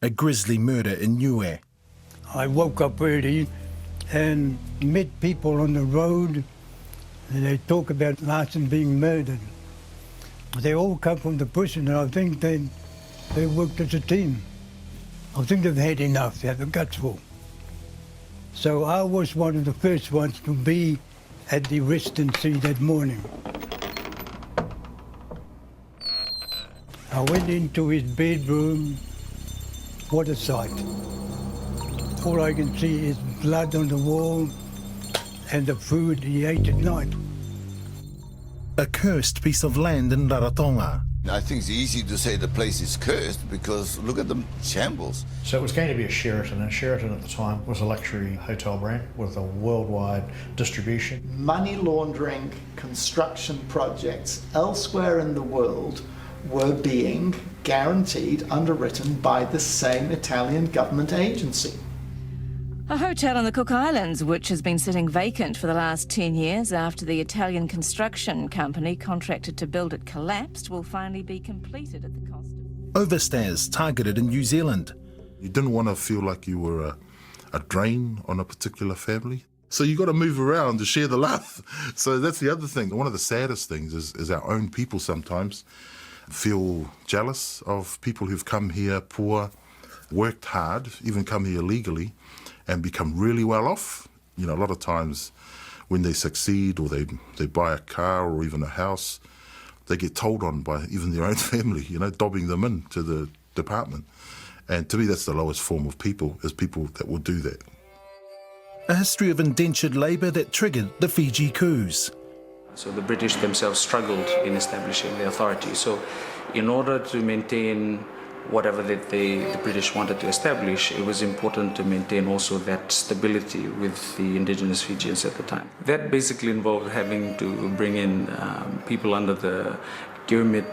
a grisly murder in Niue. I woke up early and met people on the road, and they talk about Larson being murdered. They all come from the prison, and I think they worked as a team. I think they've had enough, they have the guts for. So I was one of the first ones to be at the residency that morning. I went into his bedroom. What a sight. All I can see is blood on the wall and the food he ate at night. A cursed piece of land in Rarotonga. I think it's easy to say the place is cursed because look at the shambles. So it was going to be a Sheraton, and Sheraton at the time was a luxury hotel brand with a worldwide distribution. Money laundering construction projects elsewhere in the world were being guaranteed, underwritten by the same Italian government agency. A hotel in the Cook Islands, which has been sitting vacant for the last 10 years after the Italian construction company contracted to build it collapsed, will finally be completed at the cost of... Overstayers targeted in New Zealand. You didn't want to feel like you were a drain on a particular family. So you got to move around to share the love. So that's the other thing. One of the saddest things is our own people sometimes feel jealous of people who've come here poor, worked hard, even come here legally, and become really well off. You know, a lot of times when they succeed or they buy a car or even a house, they get told on by even their own family, you know, dobbing them into the department. And to me, that's the lowest form of people, is people that will do that. A history of indentured labour that triggered the Fiji coups. So the British themselves struggled in establishing the authority. So in order to maintain whatever that the British wanted to establish, it was important to maintain also that stability with the indigenous Fijians at the time. That basically involved having to bring in people under the pyramid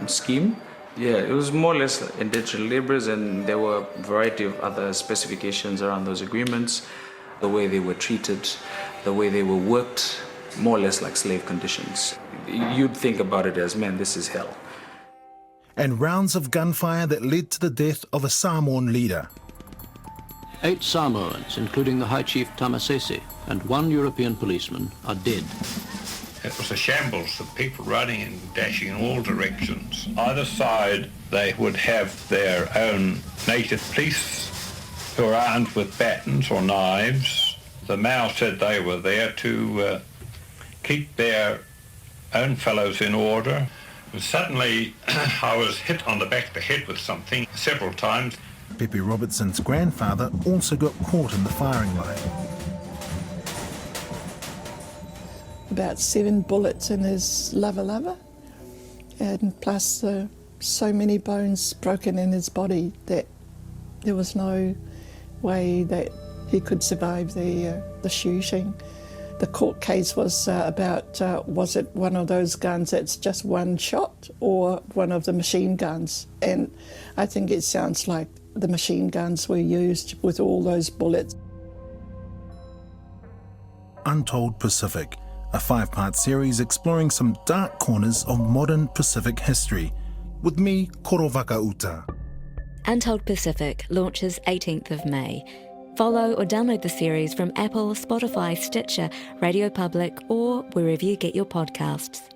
scheme. Yeah, it was more or less indentured labourers, and there were a variety of other specifications around those agreements, the way they were treated, the way they were worked, more or less like slave conditions. You'd think about it as, man, this is hell. And rounds of gunfire that led to the death of a Samoan leader. 8 Samoans, including the High Chief Tamasese, and 1 European policeman, are dead. It was a shambles of people running and dashing in all directions. Either side, they would have their own native police who were armed with batons or knives. The Mao said they were there to keep their own fellows in order. And suddenly, I was hit on the back of the head with something several times. Pepe Robertson's grandfather also got caught in the firing line. About 7 bullets in his lava, and plus so many bones broken in his body that there was no way that he could survive the shooting. The court case was about was it one of those guns that's just one shot or one of the machine guns, and I think it sounds like the machine guns were used with all those bullets. Untold Pacific, a 5-part series exploring some dark corners of modern Pacific history. With me, Koro Vakauta. Untold Pacific launches 18th of May. Follow or download the series from Apple, Spotify, Stitcher, Radio Public, or wherever you get your podcasts.